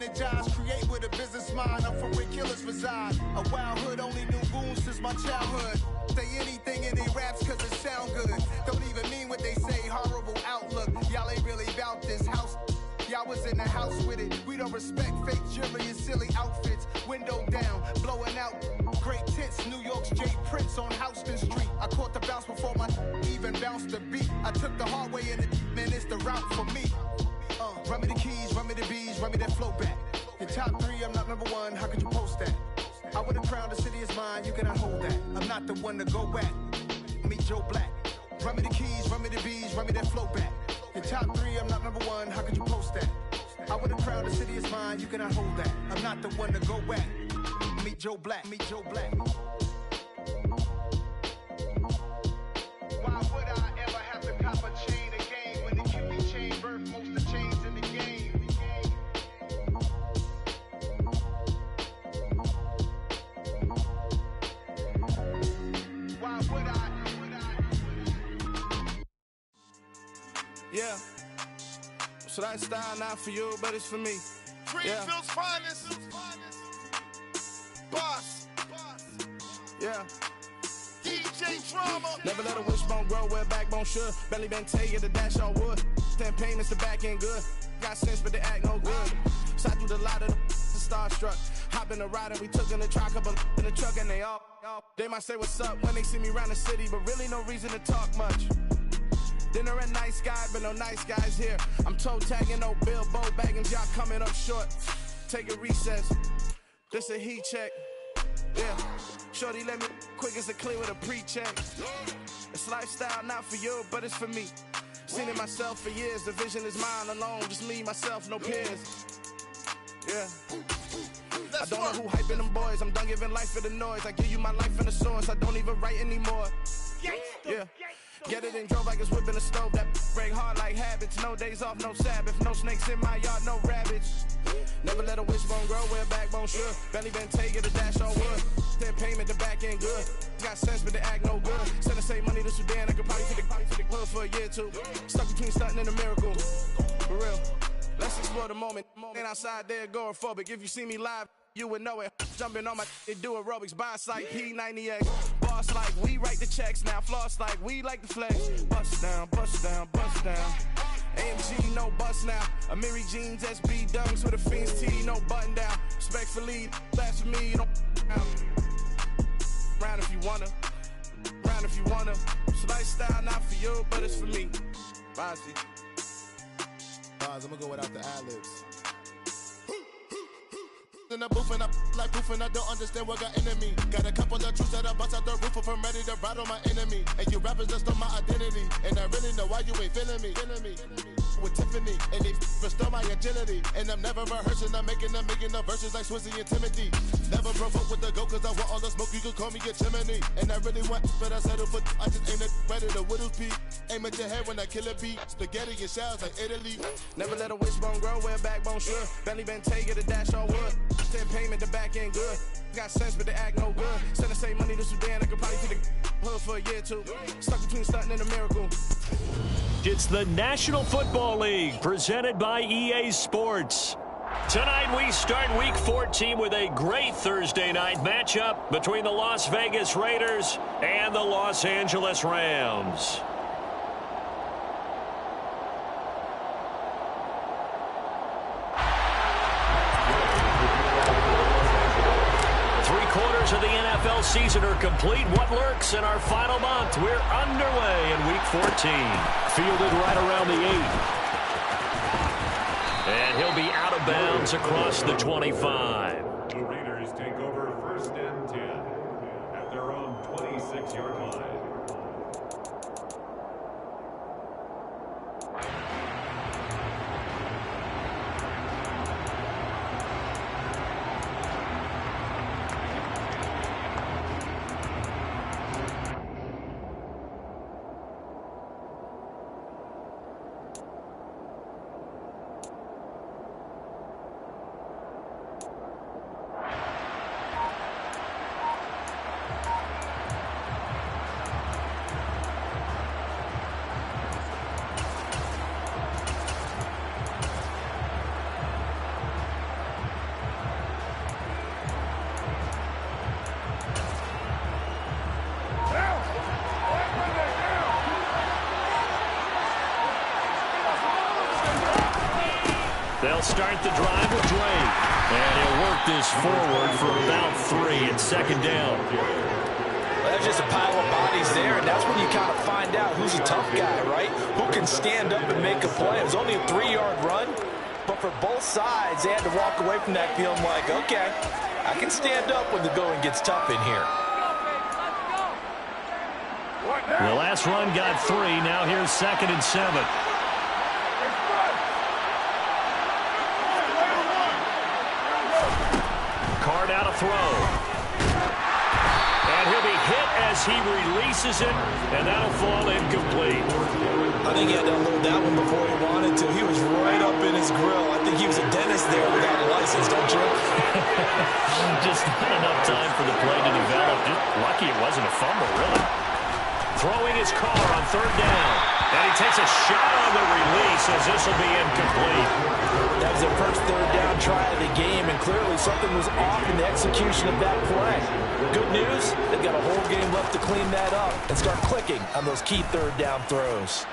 Jobs create with a business mind. I'm from where killers reside. A wild hood, only knew goons since my childhood. Say anything in they raps cause it sound good. Don't even mean what they say, horrible outlook. Y'all ain't really about this house. Y'all was in the house with it. We don't respect fake jewelry and silly outfits. Window down, blowing out great tits. New York's Jay Prince on Houston Street. I caught the bounce before my even bounced the beat. I took the hard way in it, man, it's the route for me. Run me the keys, run me the bees, run me that flow back. Your top three, I'm not number one, how could you post that? I would've crowned the city is mine, you cannot hold that. I'm not the one to go back. Meet Joe Black. Run me the keys, run me the bees, run me that flow back. Your top three, I'm not number one, how could you post that? I would've crowned the city is mine, you cannot hold that. I'm not the one to go back. Meet Joe Black, meet Joe Black. Why would I ever have to cop a chain again when the Cupid chain birthed most of the chains in the game? Why would I? Yeah. So that style not for you, but it's for me. Greenfield's finest. Boss. Yeah. DJ Drama. Never let a wishbone grow where backbone should. Belly been taken the dash on wood. 10 payments the back end good. Got sense but they act no good. Side through the lot of the starstruck. Hop in the ride and we took in the truck, couple in the truck and they all. They might say what's up when they see me around the city, but really no reason to talk much. Dinner and nice guy, but no nice guys here. I'm toe tagging, no Bilbo baggins, y'all coming up short. Take a recess. This a heat check. Yeah. Shorty let me quick as a clear with a pre-check. It's lifestyle not for you, but it's for me. Seen it myself for years. The vision is mine alone. Just me, myself, no peers. Yeah. I don't know who hyping them boys. I'm done giving life for the noise. I give you my life in the source. I don't even write anymore. Yeah. Get it and drove like it's whipping the stove. That break hard like habits. No days off, no Sabbath. No snakes in my yard, no rabbits. Never let a wishbone grow where backbone should. Belly been taking the dash on wood. 10 payment, the back end good. Got sense, but they act no good. Send the same money to Sudan. I could probably take the hood for a year or two. Stuck between stunting and a miracle. For real. Let's explore the moment. Ain't outside there agoraphobic. If you see me live, you would know it. Jumping on my they do aerobics. Boss like P90X. Boss like we write the checks now. Floss like we like the flex. Bust down, bust down, bust down. AMG, no bust now. Amiri jeans, SB dunks with a Fiends T, no button down. Respectfully, that's for me, you don't round if you wanna. Round if you wanna. It's lifestyle not for you, but it's for me. Bossy. I'm gonna go without the ad-libs. In the booth and I like proof and I don't understand what got into me. Got a couple of truths that I bust out the roof if I'm ready to rattle my enemy. And you rappers just on my identity. And I really know why you ain't feeling me. With Tiffany, and they restore my agility. And I'm never rehearsing, I'm making the verses like Swizzy and Timothy. Never provoke with the go, cause I want all the smoke, you can call me a chimney. And I really want, but I settle for, I just aim it ready to Whittles Peak. Aim at your head when I kill a beat. Spaghetti and shells like Italy. Never let a wishbone grow where backbone should. Belly been taking the dash on wood. 10 payment, the back end good. Got sense, but they act no good. Send the same money to Sudan, I could probably take the hood for a year or two. Stuck between stunting and a miracle. It's the National Football League, presented by EA Sports. Tonight we start Week 14 with a great Thursday night matchup between the Las Vegas Raiders and the Los Angeles Rams. Of the NFL season are complete. What lurks in our final month? We're underway in Week 14. Fielded right around the 8. And he'll be out of bounds across the 25. The Raiders take over 1st and 10 at their own 26-yard line. They'll start the drive with Drake. And he'll work this forward for about 3. It's second down. Well, there's just a pile of bodies there, and that's when you kind of find out who's a tough guy, right? Who can stand up and make a play. It was only a 3-yard run, but for both sides, they had to walk away from that feeling like, okay, I can stand up when the going gets tough in here. The last run got 3. Now here's 2nd and 7. Card out a throw. And he'll be hit as he releases it, and that'll fall incomplete. I think he had to unload that one before he wanted to. He was right up in his grill. I think he was a dentist there without a license, don't you? Just not enough time for the play to develop. Just lucky it wasn't a fumble, really. Throwing his car on 3rd down. And he takes a shot on the release as this will be incomplete. That was their first 3rd down try of the game, and clearly something was off in the execution of that play. Good news, they've got a whole game left to clean that up and start clicking on those key 3rd down throws.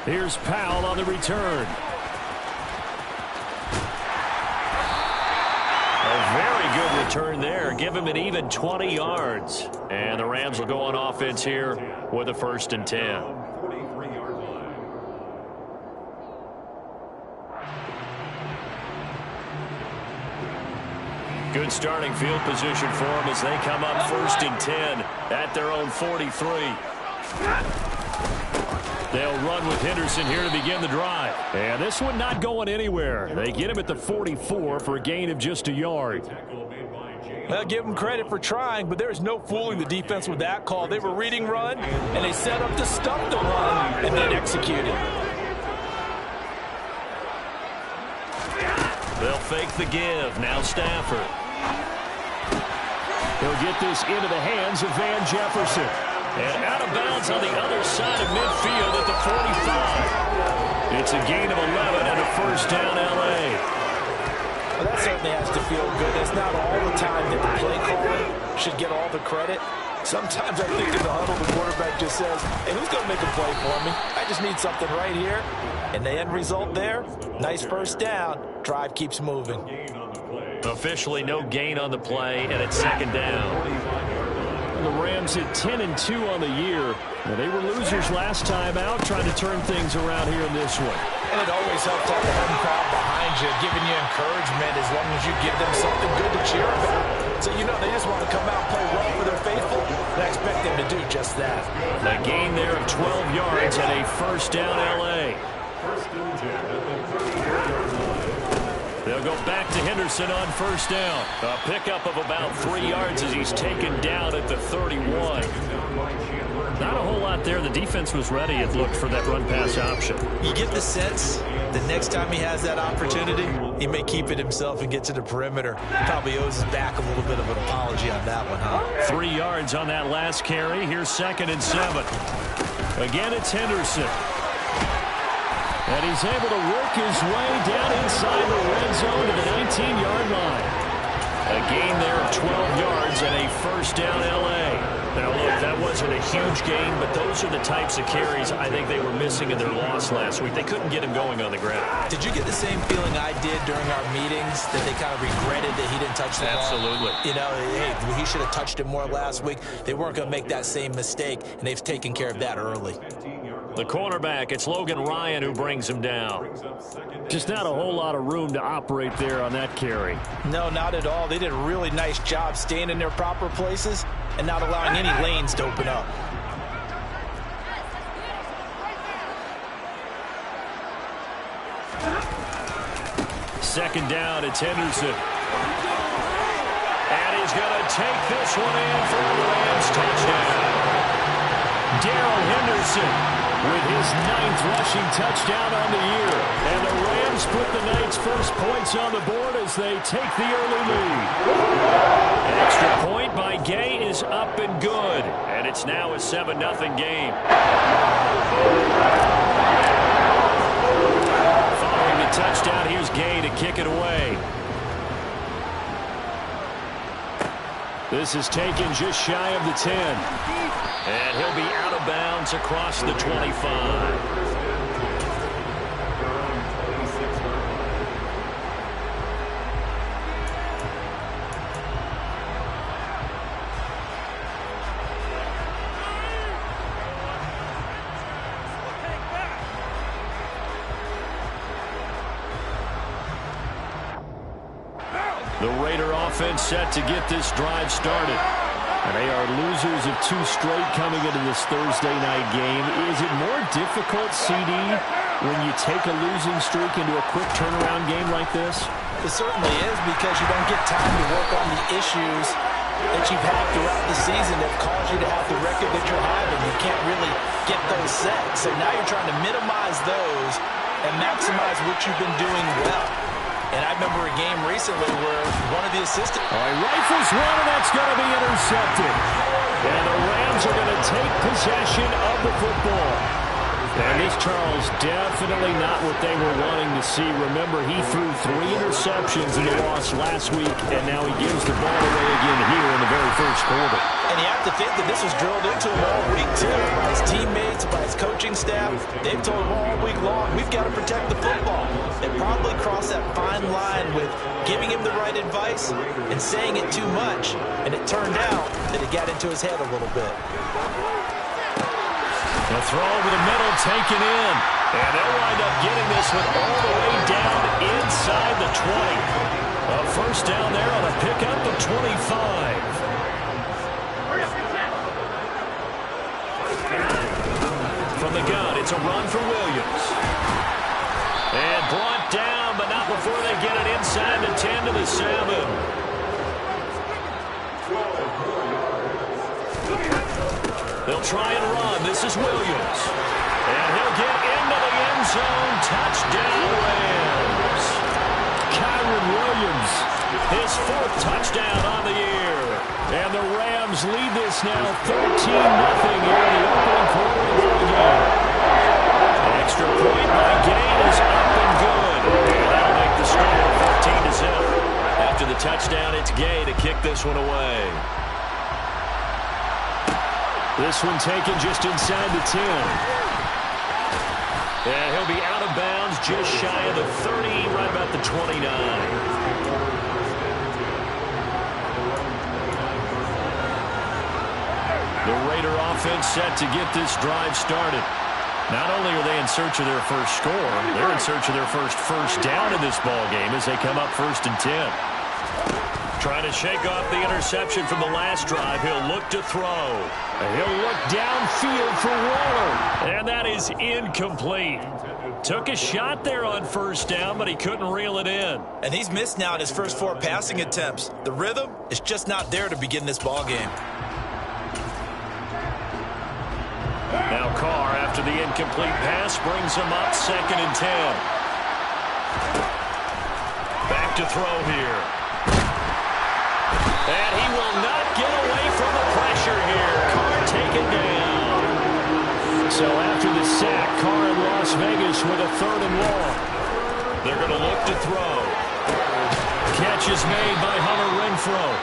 Here's Powell on the return. A very good return there. Give him an even 20 yards. And the Rams will go on offense here with a 1st and 10. 43-yard line. Good starting field position for them as they come up 1st and 10 at their own 43. They'll run with Henderson here to begin the drive. And this one not going anywhere. They get him at the 44 for a gain of just a yard. Well, give them credit for trying, but there's no fooling the defense with that call. They were reading run, and they set up to stop the run, and then executed. They'll fake the give. Now Stafford. He'll get this into the hands of Van Jefferson. And out of bounds on the other side of midfield at the 45. It's a gain of 11 and a 1st down L.A. Well, that certainly has to feel good. It's not all the time that the play caller should get all the credit. Sometimes I think in the huddle, the quarterback just says, hey, who's going to make a play for me? I just need something right here. And the end result there, nice 1st down. Drive keeps moving. Officially no gain on the play, and it's 2nd down. The Rams hit 10-2 on the year. And they were losers last time out, trying to turn things around here in this one. And it always helps to have the home crowd behind you, giving you encouragement as long as you give them something good to cheer about. So, you know, they just want to come out and play well for their faithful, and I expect them to do just that. A gain there of 12 yards and a 1st down L.A. 1st and 10 at the 34-yard line. They'll go back to Henderson on 1st down. A pickup of about 3 yards as he's taken down at the 31. Not a whole lot there. The defense was ready, it looked, for that run-pass option. You get the sense the next time he has that opportunity, he may keep it himself and get to the perimeter. Probably owes his back a little bit of an apology on that one, huh? 3 yards on that last carry. Here's 2nd and 7. Again, it's Henderson. And he's able to work his way down inside the red zone to the 19-yard line. A gain there of 12 yards and a 1st down L.A. Now, look, that wasn't a huge gain, but those are the types of carries I think they were missing in their loss last week. They couldn't get him going on the ground. Did you get the same feeling I did during our meetings, that they kind of regretted that he didn't touch the ball? Absolutely. You know, hey, he should have touched it more last week. They weren't going to make that same mistake, and they've taken care of that early. The cornerback, it's Logan Ryan who brings him down. Just not a whole lot of room to operate there on that carry. No, not at all. They did a really nice job staying in their proper places and not allowing any lanes to open up. Second down, it's Henderson. And he's going to take this one in for a Rams touchdown. Darrell Henderson with his 9th rushing touchdown on the year. And the Rams put the night's first points on the board as they take the early lead. An extra point by Gay is up and good. And it's now a 7-0 game. Following the touchdown, here's Gay to kick it away. This is taken just shy of the 10. And he'll be out of bounds across the 25. The Raider offense set to get this drive started. And they are losers of 2 straight coming into this Thursday night game. Is it more difficult, CD, when you take a losing streak into a quick turnaround game like this? It certainly is, because you don't get time to work on the issues that you've had throughout the season that caused you to have the record that you're having. You can't really get those set. So now you're trying to minimize those and maximize what you've been doing well. And I remember a game recently where one of the assistants... All right, rifles one, and that's going to be intercepted. And the Rams are going to take possession of the football. And this, Charles, definitely not what they were wanting to see. Remember, he threw 3 interceptions in the loss last week, and now he gives the ball away again here in the very first quarter. And you have to think that this was drilled into him all week, too, by his teammates, by his coaching staff. They've told him all week long, we've got to protect the football. They probably crossed that fine line with giving him the right advice and saying it too much. And it turned out that it got into his head a little bit. The throw over the middle taken in. And they'll wind up getting this one all the way down inside the 20. A first down there on a pickup of 25. From the gun, it's a run for Williams. And brought down, but not before they get it inside the 10 to the 7. They'll try and run. This is Williams. And he'll get into the end zone. Touchdown, Rams. Kyron Williams, his 4th touchdown on the year. And the Rams lead this now 13-0 here in the opening quarter of the game. Extra point by Gay is up and good. And that'll make the score 14-0. After the touchdown, it's Gay to kick this one away. This one taken just inside the 10. And he'll be out of bounds just shy of the 30, right about the 29. The Raider offense set to get this drive started. Not only are they in search of their first score, they're in search of their first down in this ball game as they come up 1st and 10. Trying to shake off the interception from the last drive. He'll look to throw. And he'll look downfield for Waller. And that is incomplete. Took a shot there on 1st down, but he couldn't reel it in. And he's missed now in his first 4 passing attempts. The rhythm is just not there to begin this ball game. Now Carr, after the incomplete pass, brings him up 2nd and 10. Back to throw here. And he will not get away from the pressure here. Carr taken down. So after the sack, Carr in Las Vegas with a 3rd and long. They're going to look to throw. Catch is made by Hunter Renfrow.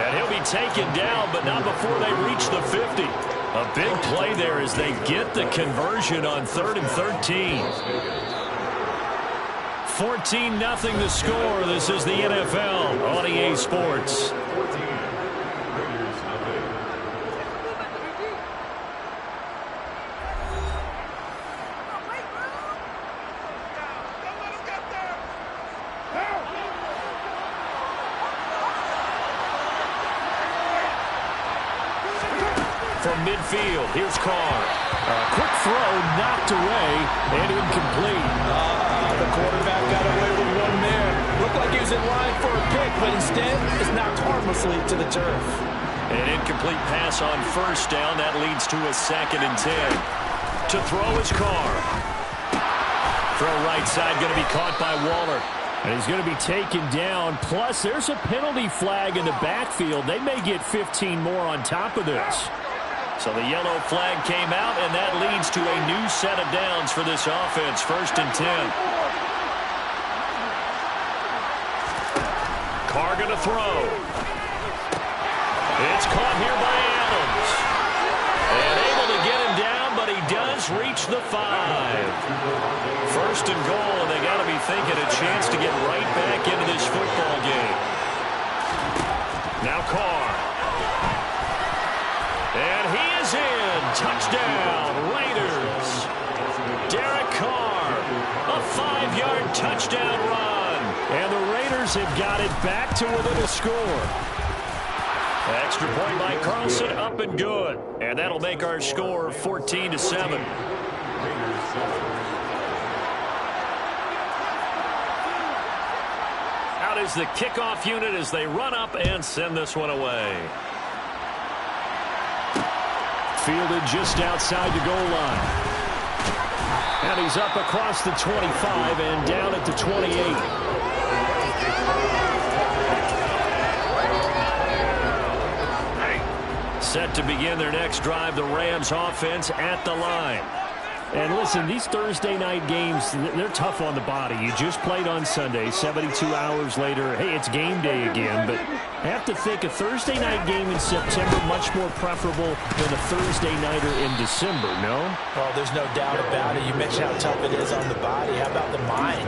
And he'll be taken down, but not before they reach the 50. A big play there as they get the conversion on 3rd and 13. 14-0 the score. This is the NFL on EA Sports. From midfield, here's Carr. A quick throw knocked away and incomplete. The quarterback got away with one there. Looked like he was in line for a pick, but instead it's knocked harmlessly to the turf. An incomplete pass on 1st down. That leads to a 2nd and 10. To throw is Carr. Throw right side, going to be caught by Waller. And he's going to be taken down. Plus, there's a penalty flag in the backfield. They may get 15 more on top of this. So the yellow flag came out, and that leads to a new set of downs for this offense. 1st and 10. Carr going to throw. It's caught here by Adams. And able to get him down, but he does reach the 5. 1st and goal, and they got to be thinking a chance to get right back into this football game. Now Carr. And he is in. Touchdown, Raiders. Derek Carr, a 5-yard touchdown run. And the Raiders Raiders have got it back to within a score. Extra point by Carlson, up and good. And that'll make our score 14-7. Out is the kickoff unit as they run up and send this one away. Fielded just outside the goal line. And he's up across the 25 and down at the 28. Set to begin their next drive, the Rams offense at the line. And listen, these Thursday night games, they're tough on the body. You just played on Sunday, 72 hours later. Hey, it's game day again. But I have to think a Thursday night game in September much more preferable than a Thursday nighter in December, no? Well, there's no doubt about it. You mentioned how tough it is on the body. How about the mind?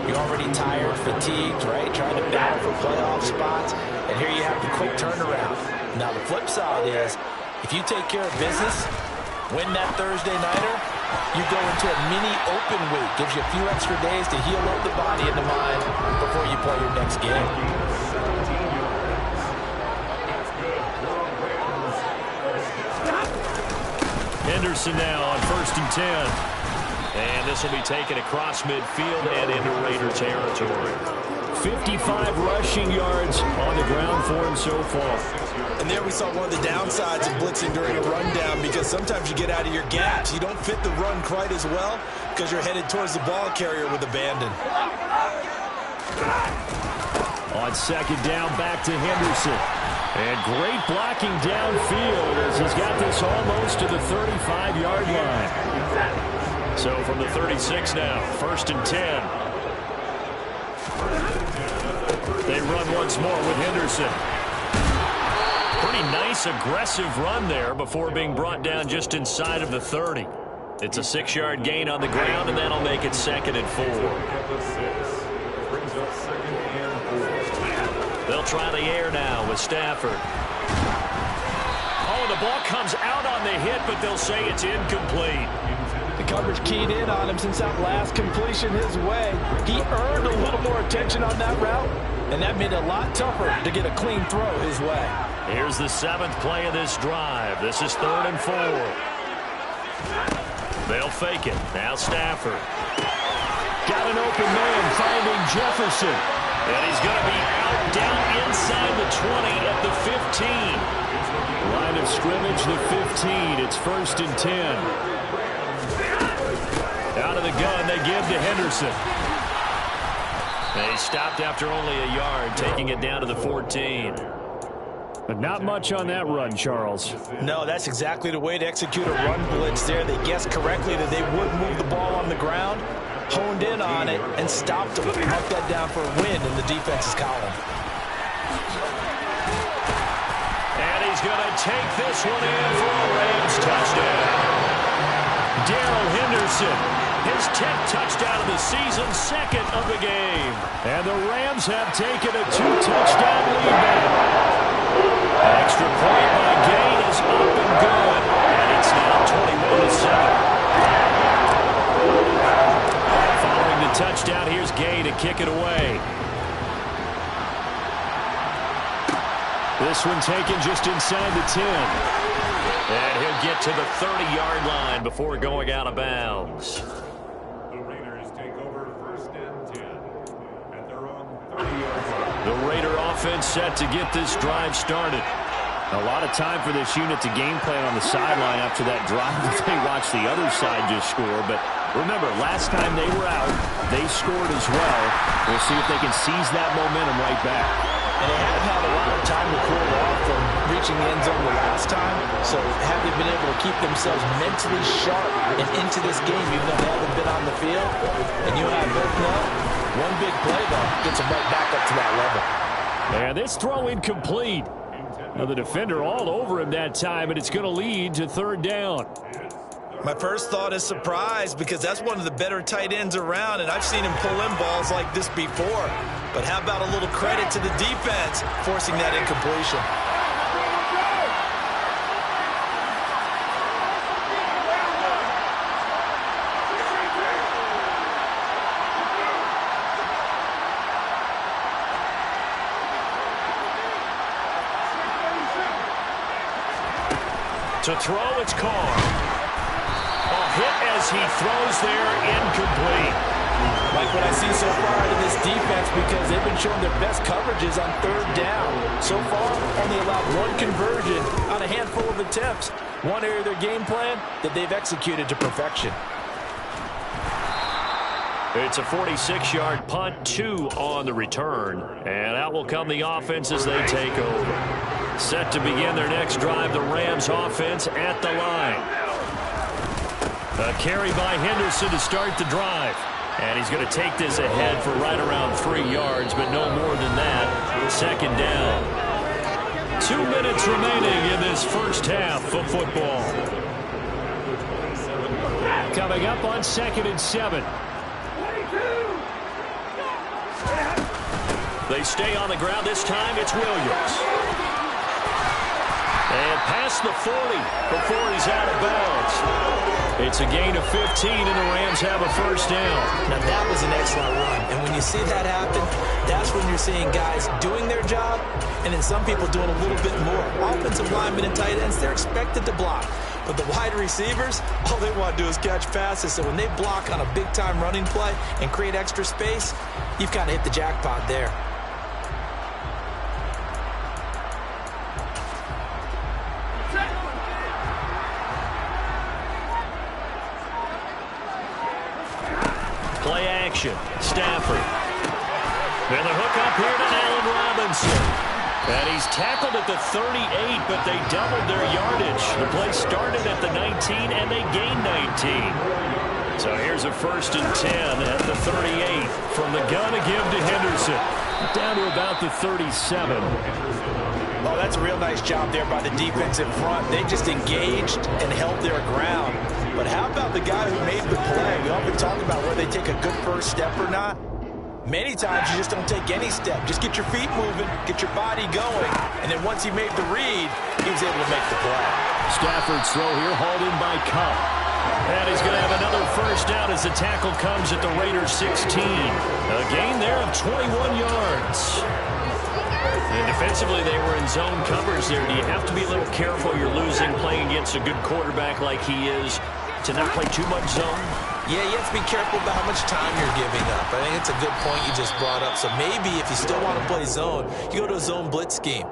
You're already tired, fatigued, right? Trying to battle for playoff spots. And here you have the quick turnaround. Now, the flip side is, if you take care of business, win that Thursday nighter, you go into a mini open week. Gives you a few extra days to heal up the body and the mind before you play your next game. Henderson now on 1st and 10. And this will be taken across midfield and into Raider territory. 55 rushing yards on the ground for him so far. And there we saw one of the downsides of blitzing during a rundown, because sometimes you get out of your gaps. You don't fit the run quite as well because you're headed towards the ball carrier with abandon. On 2nd down, back to Henderson. And great blocking downfield as he's got this almost to the 35-yard line. So from the 36 now, 1st and 10. They run once more with Henderson. Pretty nice, aggressive run there before being brought down just inside of the 30. It's a 6-yard gain on the ground, and that'll make it 2nd and 4. They'll try the air now with Stafford. Oh, the ball comes out on the hit, but they'll say it's incomplete. The coverage keyed in on him since that last completion his way. He earned a little more attention on that route, and that made it a lot tougher to get a clean throw his way. Here's the 7th play of this drive. This is 3rd and 4. They'll fake it. Now Stafford. Got an open man finding Jefferson. And he's going to be out down inside the 20 at the 15. Line of scrimmage, the 15. It's 1st and 10. Out of the gun, they give to Henderson. They stopped after only a yard, taking it down to the 14. But not much on that run, Charles. No, that's exactly the way to execute a run blitz there. They guessed correctly that they would move the ball on the ground, honed in on it, and stopped them. Marked that down for a win in the defense's column. And he's going to take this one in for a Rams touchdown. Darrell Henderson. His 10th touchdown of the season, 2nd of the game. And the Rams have taken a 2-touchdown lead now. Extra point by Gain is up and good. And it's now 21-7. Following the touchdown, here's Gain to kick it away. This one taken just inside the 10. And he'll get to the 30-yard line before going out of bounds. The Raider offense set to get this drive started. A lot of time for this unit to game plan on the sideline after that drive that they watched the other side just score. But remember, last time they were out, they scored as well. We'll see if they can seize that momentum right back. And they have had a lot of time to cool off from reaching the end zone the last time. So have they been able to keep themselves mentally sharp and into this game, even though they haven't been on the field? And you and I both know, one big play, though, gets them right back up to that level. And this throw incomplete. Now the defender all over him that time, and it's going to lead to 3rd down. My first thought is surprise, because that's one of the better tight ends around, and I've seen him pull in balls like this before. But how about a little credit to the defense forcing that incompletion? To throw, it's Carr. A hit as he throws there, incomplete. Like what I see so far out of this defense, because they've been showing their best coverages on third down. So far, only allowed one conversion on a handful of attempts. One area of their game plan that they've executed to perfection. It's a 46-yard punt, 2 on the return. And out will come the offense as they take over. Set to begin their next drive, the Rams offense at the line. A carry by Henderson to start the drive. And he's going to take this ahead for right around 3 yards, but no more than that. Second down. 2 minutes remaining in this first half of football. Coming up on 2nd and 7. They stay on the ground. This time it's Williams. And past the 40 before he's out of bounds. It's a gain of 15, and the Rams have a first down. Now, that was an excellent run. And when you see that happen, that's when you're seeing guys doing their job, and then some people doing a little bit more. Offensive linemen and tight ends, they're expected to block. But the wide receivers, all they want to do is catch passes. So when they block on a big-time running play and create extra space, you've kind of hit the jackpot there. Play action. Stafford. And the hook up here to Allen Robinson. And he's tackled at the 38, but they doubled their yardage. The play started at the 19, and they gained 19. So here's a 1st and 10 at the 38. From the gun to give to Henderson. Down to about the 37. Oh, that's a real nice job there by the defense in front. They just engaged and held their ground. But how about the guy who made the play? We often talk about whether they take a good first step or not. Many times you just don't take any step. Just get your feet moving, get your body going, and then once he made the read, he was able to make the play. Stafford's throw here hauled in by Cup. And he's going to have another first down as the tackle comes at the Raiders' 16. A gain there of 21 yards. And defensively, they were in zone coverage there. Do you have to be a little careful? You're losing playing against a good quarterback like he is to not play too much zone? Yeah, you have to be careful about how much time you're giving up. I think it's a good point you just brought up. So maybe if you still want to play zone, you go to a zone blitz scheme.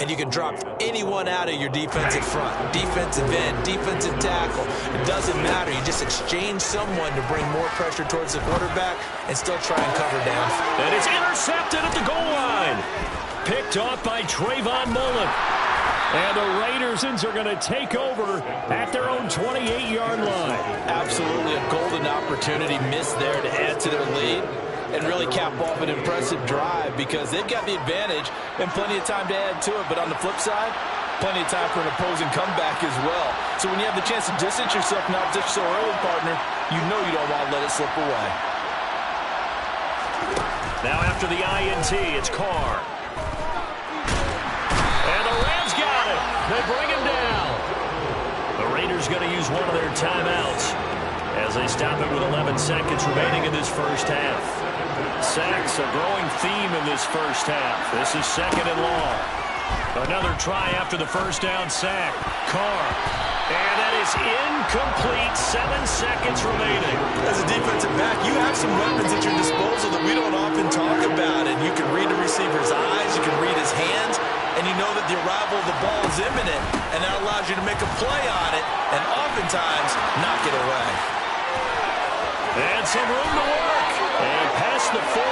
And you can drop anyone out of your defensive front. Defensive end, defensive tackle. It doesn't matter. You just exchange someone to bring more pressure towards the quarterback and still try and cover down. And it's intercepted at the goal line. Picked off by Trayvon Mullen. And the Raiders are going to take over at their own 28-yard line. Absolutely a golden opportunity missed there to add to their lead and really cap off an impressive drive because they've got the advantage and plenty of time to add to it. But on the flip side, plenty of time for an opposing comeback as well. So when you have the chance to distance yourself from opposition so early, partner, you know you don't want to let it slip away. Now after the INT, it's Carr. And the Rams got it. They bring him down. The Raiders going to use one of their timeouts as they stop it with 11 seconds remaining in this first half. Sacks a growing theme in this first half. This is 2nd and long. Another try after the first down sack. Carr. And that is incomplete. 7 seconds remaining. As a defensive back, you have some weapons at your disposal that we don't often talk about. And you can read the receiver's eyes. You can read his hands. And you know that the arrival of the ball is imminent. And that allows you to make a play on it. And oftentimes, knock it away. And some room to work. And past the 40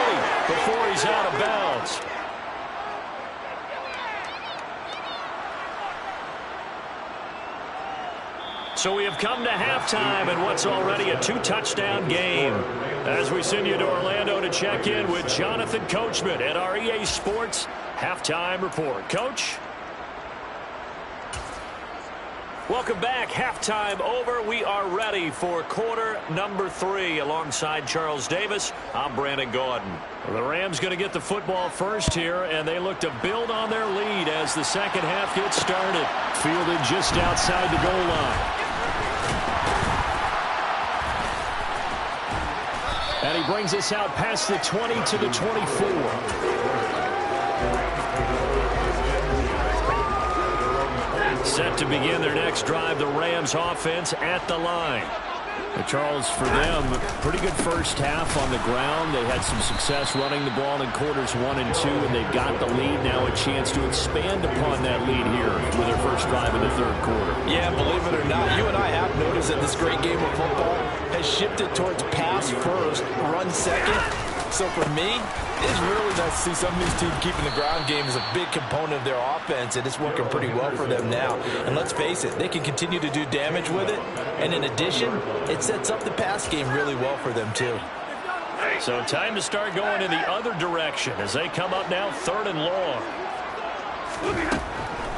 before he's out of bounds. So we have come to halftime in what's already a 2-touchdown game. As we send you to Orlando to check in with Jonathan Coachman at our EA Sports Halftime Report. Coach? Welcome back. Halftime over. We are ready for quarter number 3 alongside Charles Davis. I'm Brandon Gaudin. The Rams going to get the football first here, and they look to build on their lead as the second half gets started. Fielded just outside the goal line. And he brings us out past the 20 to the 24. Set to begin their next drive, the Rams offense at the line. Charles, for them, pretty good first half on the ground. They had some success running the ball in quarters 1 and 2, and they've got the lead. Now a chance to expand upon that lead here with their first drive in the third quarter. Yeah, believe it or not, you and I have noticed that this great game of football has shifted towards pass first, run second. So for me, it's really nice to see some of these teams keeping the ground game as a big component of their offense, and it's working pretty well for them now. And let's face it, they can continue to do damage with it. And in addition, it sets up the pass game really well for them too. So time to start going in the other direction as they come up now 3rd and long.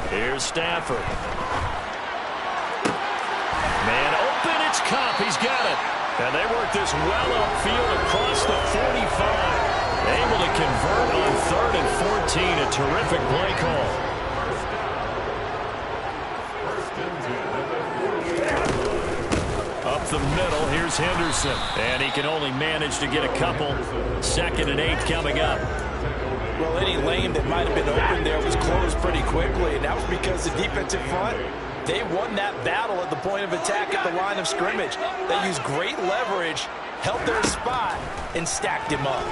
Here's Stafford. Man open, it's Kopp. He's got it. And they work this well upfield across the 45. Able to convert on 3rd and 14. A terrific play call. Up the middle, here's Henderson. And he can only manage to get a couple. 2nd and 8 coming up. Well, any lane that might have been open there was closed pretty quickly, and that was because the defensive front, they won that battle at the point of attack at the line of scrimmage. They used great leverage, held their spot, and stacked him up.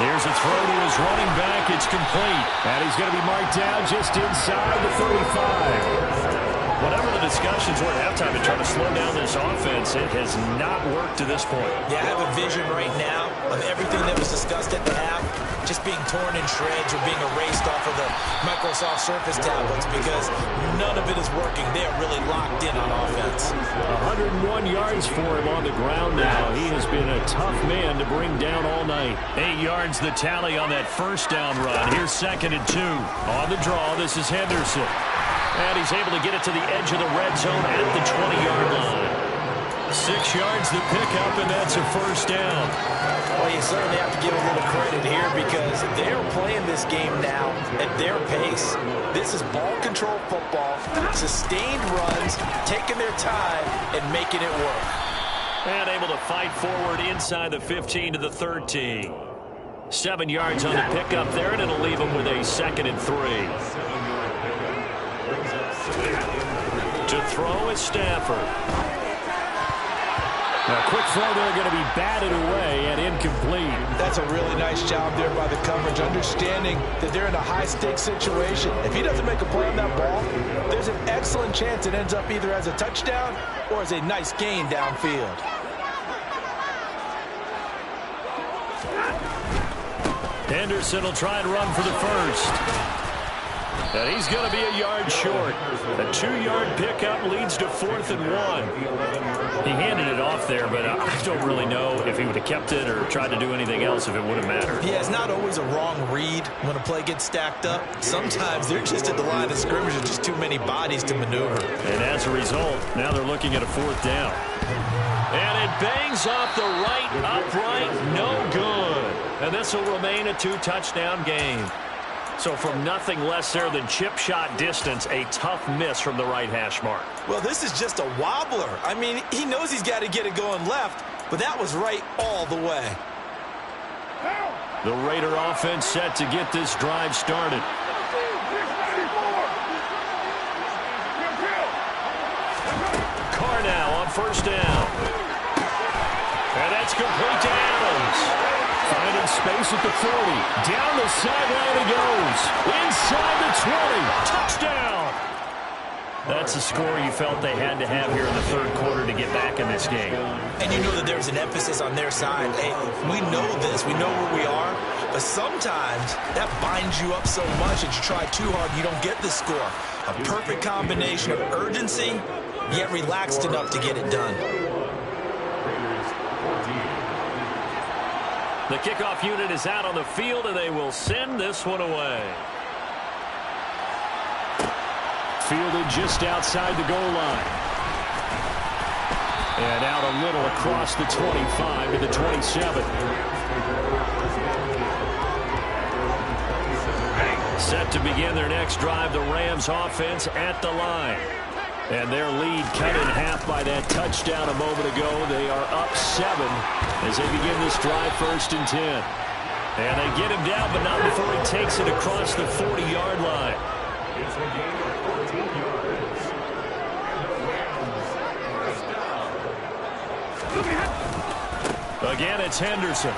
There's a throw to his running back. It's complete. And he's going to be marked down just inside the 35. Whatever the discussions were at halftime to try to slow down this offense, it has not worked to this point. Yeah, I have a vision right now of everything that was discussed at the half just being torn in shreds or being erased off of the Microsoft Surface tablets because none of it is working. They are really locked in on offense. 101 yards for him on the ground now. He has been a tough man to bring down all night. 8 yards the tally on that first down run. Here's 2nd and 2. On the draw, this is Henderson. And he's able to get it to the edge of the red zone at the 20-yard line. 6 yards the pickup, and that's a first down. Well, you certainly have to give a little credit here because they're playing this game now at their pace. This is ball control football, sustained runs, taking their time, and making it work. And able to fight forward inside the 15 to the 13. 7 yards on the pickup there, and it'll leave him with a 2nd and 3. To throw is Stafford. Now, quick throw there going to be batted away and incomplete. That's a really nice job there by the coverage, understanding that they're in a high-stakes situation. If he doesn't make a play on that ball, there's an excellent chance it ends up either as a touchdown or as a nice gain downfield. Henderson will try and run for the first. And he's going to be a yard short. A 2-yard pickup leads to 4th and 1. He handed it off there, but I don't really know if he would have kept it or tried to do anything else if it would have mattered. Yeah, it's not always a wrong read when a play gets stacked up. Sometimes they're just at the line of scrimmage with just too many bodies to maneuver. And as a result, now they're looking at a 4th down. And it bangs off the right upright, no good. And this will remain a 2-touchdown game. So from nothing less there than chip shot distance, a tough miss from the right hash mark. Well, this is just a wobbler. I mean, he knows he's got to get it going left, but that was right all the way. The Raider offense set to get this drive started. Carr now on first down. And that's complete to Adams. Finding space at the 40. Down the sideline he goes. Inside the 20. Touchdown. That's the score you felt they had to have here in the third quarter to get back in this game. And you know that there's an emphasis on their side. Hey, we know this. We know where we are. But sometimes that binds you up so much that you try too hard and you don't get the score. A perfect combination of urgency, yet relaxed enough to get it done. The kickoff unit is out on the field, and they will send this one away. Fielded just outside the goal line. And out a little across the 25 to the 27. Set to begin their next drive, the Rams offense at the line. And their lead cut in half by that touchdown a moment ago. They are up 7 as they begin this drive, 1st and 10. And they get him down, but not before he takes it across the 40-yard line. It's a gain of 14 yards. And the Rams first down. Again, it's Henderson.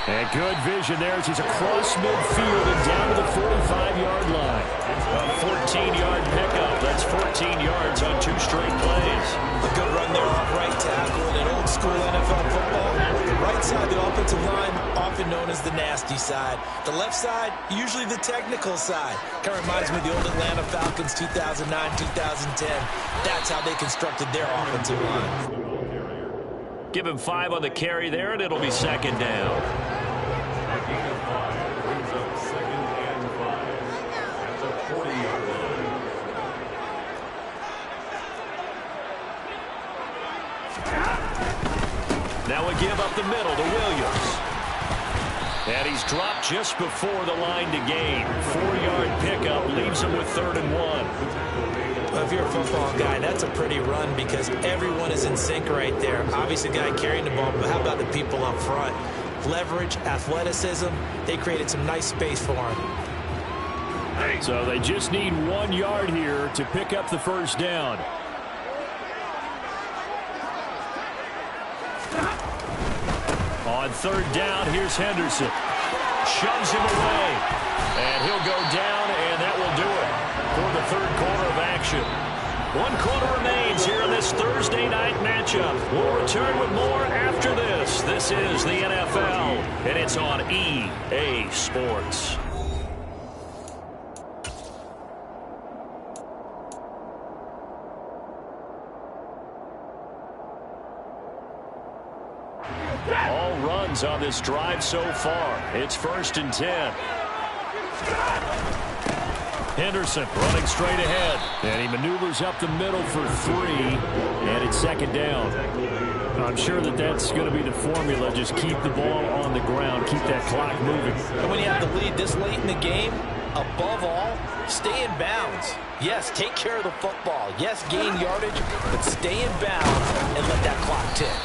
And good vision there as he's across midfield and down to the 45-yard line. A 14-yard pickup. That's 14 yards on 2 straight plays. A good run there off right tackle in an old-school NFL football. The right side, the offensive line, often known as the nasty side. The left side, usually the technical side. Kind of reminds me of the old Atlanta Falcons 2009, 2010. That's how they constructed their offensive line. Give him 5 on the carry there, and it'll be second down. A gain of 5 brings up 2nd and 5 at the 40-yard line. Now we give up the middle to Williams. And he's dropped just before the line to gain. 4-yard pickup leaves him with 3rd and 1. Well, if you're a football guy, that's a pretty run because everyone is in sync right there. Obviously, the guy carrying the ball, but how about the people up front? Leverage, athleticism, they created some nice space for him. So they just need 1 yard here to pick up the first down. On 3rd down, here's Henderson. Shoves him away. And he'll go down, and that will do it for the 3rd quarter of action. 1 quarter remains here in this Thursday night matchup. We'll return with more after this. This is the NFL, and it's on EA Sports. All runs on this drive so far. It's 1st and 10. Henderson running straight ahead. And he maneuvers up the middle for 3. And it's 2nd down. I'm sure that that's going to be the formula. Just keep the ball on the ground. Keep that clock moving. And when you have the lead this late in the game, above all, stay in bounds. Yes, take care of the football. Yes, gain yardage, but stay in bounds and let that clock tick.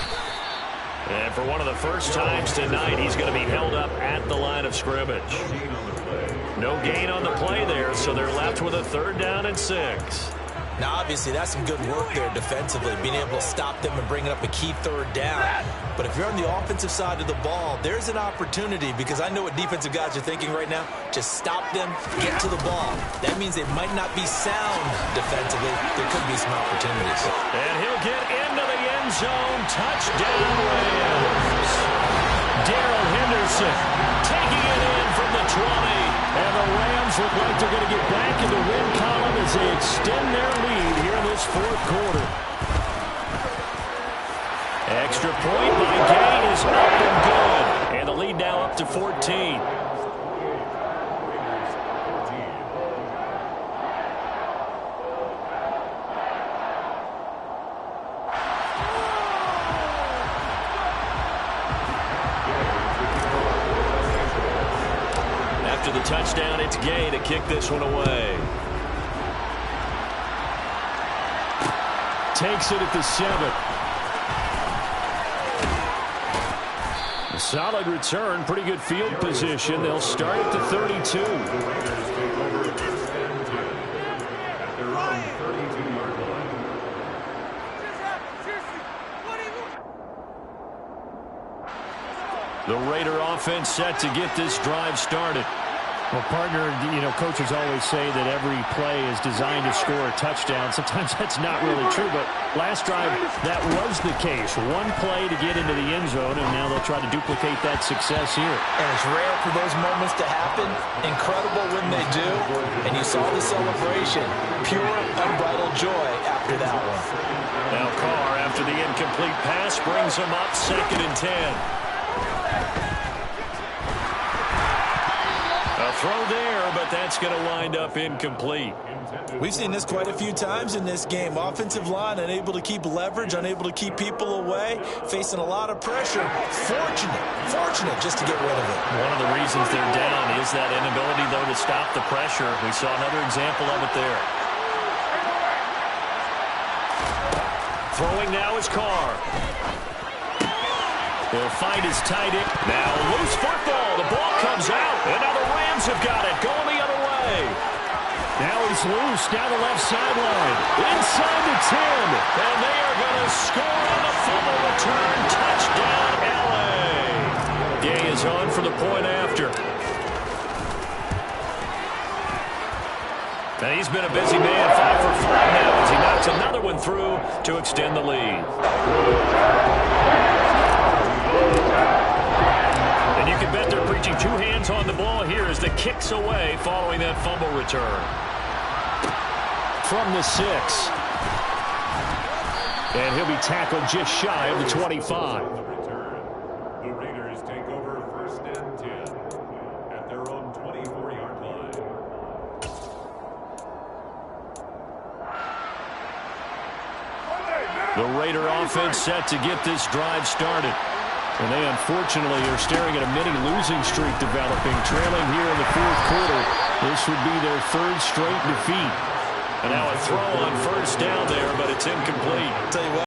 And for one of the first times tonight, he's going to be held up at the line of scrimmage. No gain on the play there, so they're left with a 3rd down and 6. Now, obviously, that's some good work there defensively, being able to stop them and bringing up a key 3rd down. But if you're on the offensive side of the ball, there's an opportunity because I know what defensive guys are thinking right now. Just stop them, get to the ball. That means they might not be sound defensively. There could be some opportunities. And he'll get into the end zone. Touchdown, Rams. Darrell Henderson taking it in from the 20. And the Rams look like they're going to get back in the win column as they extend their lead here in this 4th quarter. Extra point by Gay is up and good. And the lead now up to 14. After the touchdown, it's Gay to kick this one away. Takes it at the 7. A solid return, pretty good field position. They'll start at the 32. At their own 32-yard line. The Raider offense set to get this drive started. Well, partner, coaches always say that every play is designed to score a touchdown. Sometimes that's not really true, but last drive, that was the case. 1 play to get into the end zone, and now they'll try to duplicate that success here. And it's rare for those moments to happen. Incredible when they do. And you saw the celebration. Pure, unbridled joy after that one. Now Carr, after the incomplete pass, brings him up 2nd and 10. A throw there, but that's going to wind up incomplete. We've seen this quite a few times in this game. Offensive line unable to keep leverage, unable to keep people away, facing a lot of pressure. Fortunate just to get rid of it. One of the reasons they're down is that inability, though, to stop the pressure. We saw another example of it there. Throwing now is Carr. He'll find his tight end. Now loose football. The ball comes out. And now the Rams have got it. Going the Now he's loose down the left sideline. Inside the 10. And they are going to score on the fumble return. Touchdown, L.A. Gay is on for the point after. And he's been a busy man, 5 for 5 now as he knocks another one through to extend the lead. And you can bet they're preaching 2 hands on the ball here as the kick's away following that fumble return. From the 6. And he'll be tackled just shy of the 25. The Raiders take over 1st and 10 at their own 24-yard line. The Raider offense set to get this drive started. And they unfortunately are staring at a mini losing streak developing, trailing here in the 4th quarter. This would be their 3rd straight defeat. And now a throw on 1st down there, but it's incomplete. Tell you what.